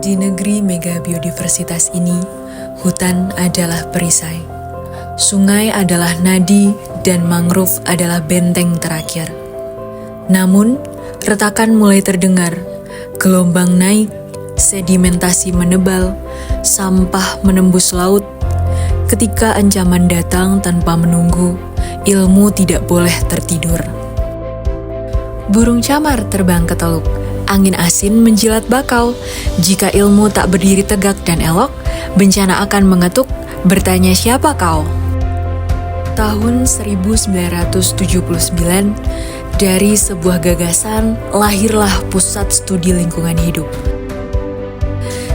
Di negeri mega biodiversitas ini, hutan adalah perisai. Sungai adalah nadi dan mangrove adalah benteng terakhir. Namun, retakan mulai terdengar, gelombang naik, sedimentasi menebal, sampah menembus laut. Ketika ancaman datang tanpa menunggu, ilmu tidak boleh tertidur. Burung camar terbang ke teluk, angin asin menjilat bakau. Jika ilmu tak berdiri tegak dan elok, bencana akan mengetuk, bertanya siapa kau? Tahun 1979, dari sebuah gagasan lahirlah Pusat Studi Lingkungan Hidup.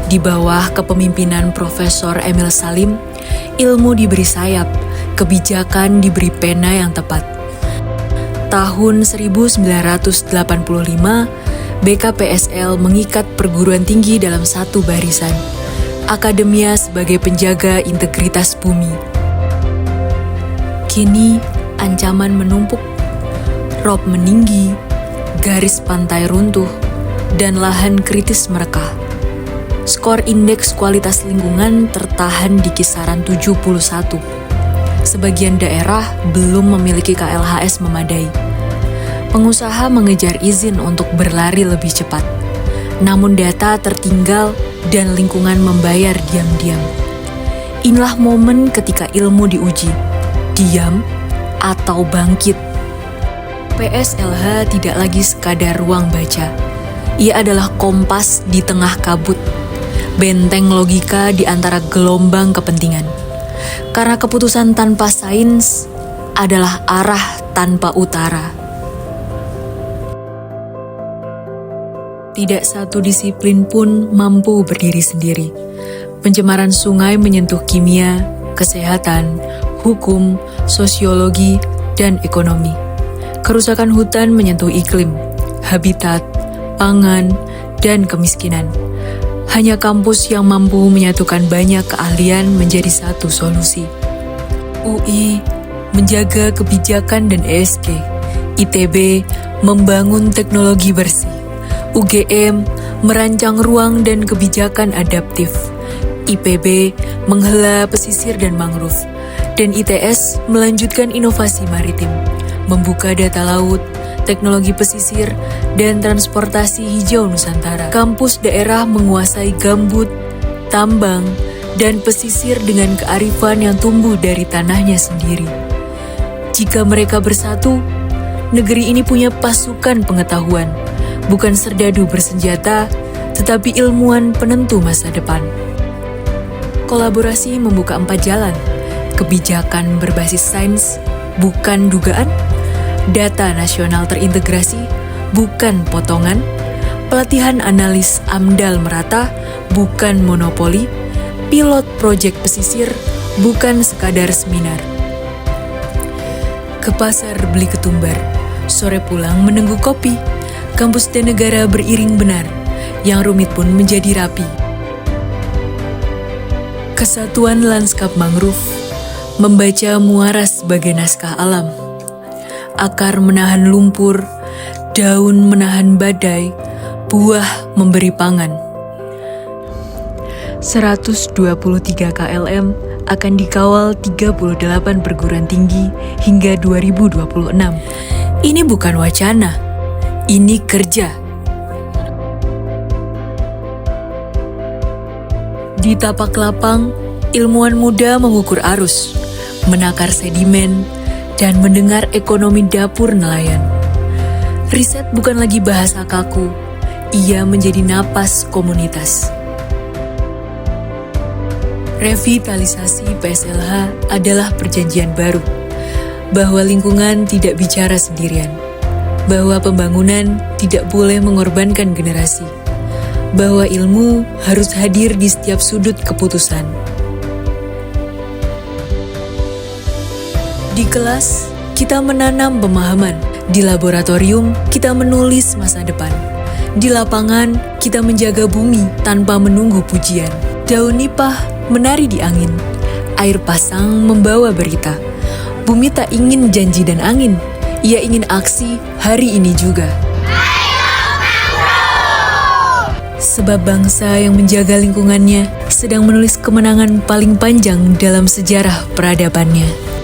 Di bawah kepemimpinan Profesor Emil Salim, ilmu diberi sayap, kebijakan diberi pena yang tepat. Tahun 1985, BKPSL mengikat perguruan tinggi dalam satu barisan. Akademia sebagai penjaga integritas bumi. Kini, ancaman menumpuk, rob meninggi, garis pantai runtuh, dan lahan kritis merekah. Skor indeks kualitas lingkungan tertahan di kisaran 71. Sebagian daerah belum memiliki KLHS memadai. Pengusaha mengejar izin untuk berlari lebih cepat. Namun data tertinggal dan lingkungan membayar diam-diam. Inilah momen ketika ilmu diuji. Diam atau bangkit. PSLH tidak lagi sekadar ruang baca. Ia adalah kompas di tengah kabut. Benteng logika di antara gelombang kepentingan. Karena keputusan tanpa sains adalah arah tanpa utara. Tidak satu disiplin pun mampu berdiri sendiri. Pencemaran sungai menyentuh kimia, kesehatan, hukum, sosiologi, dan ekonomi. Kerusakan hutan menyentuh iklim, habitat, pangan, dan kemiskinan. Hanya kampus yang mampu menyatukan banyak keahlian menjadi satu solusi. UI menjaga kebijakan dan ESG, ITB membangun teknologi bersih, UGM merancang ruang dan kebijakan adaptif, IPB menghela pesisir dan mangrove, dan ITS melanjutkan inovasi maritim, membuka data laut, teknologi pesisir, dan transportasi hijau Nusantara. Kampus daerah menguasai gambut, tambang, dan pesisir dengan kearifan yang tumbuh dari tanahnya sendiri. Jika mereka bersatu, negeri ini punya pasukan pengetahuan, bukan serdadu bersenjata, tetapi ilmuwan penentu masa depan. Kolaborasi membuka 4 jalan. Kebijakan berbasis sains, bukan dugaan. Data nasional terintegrasi, bukan potongan. Pelatihan analis AMDAL merata, bukan monopoli. Pilot proyek pesisir, bukan sekadar seminar. Ke pasar beli ketumbar, sore pulang menunggu kopi. Kampus dan negara beriring benar, yang rumit pun menjadi rapi. Kesatuan lanskap mangrove, membaca muara sebagai naskah alam. Akar menahan lumpur, daun menahan badai, buah memberi pangan. 123 KLM akan dikawal 38 perguruan tinggi hingga 2026. Ini bukan wacana, ini kerja. Di tapak lapang, ilmuwan muda mengukur arus, menakar sedimen, dan mendengar ekonomi dapur nelayan. Riset bukan lagi bahasa kaku, ia menjadi napas komunitas. Revitalisasi PSLH adalah perjanjian baru, bahwa lingkungan tidak bicara sendirian, bahwa pembangunan tidak boleh mengorbankan generasi, bahwa ilmu harus hadir di setiap sudut keputusan. Di kelas, kita menanam pemahaman. Di laboratorium, kita menulis masa depan. Di lapangan, kita menjaga bumi tanpa menunggu pujian. Daun nipah menari di angin. Air pasang membawa berita. Bumi tak ingin janji dan angin. Ia ingin aksi hari ini juga. Sebab bangsa yang menjaga lingkungannya sedang menulis kemenangan paling panjang dalam sejarah peradabannya.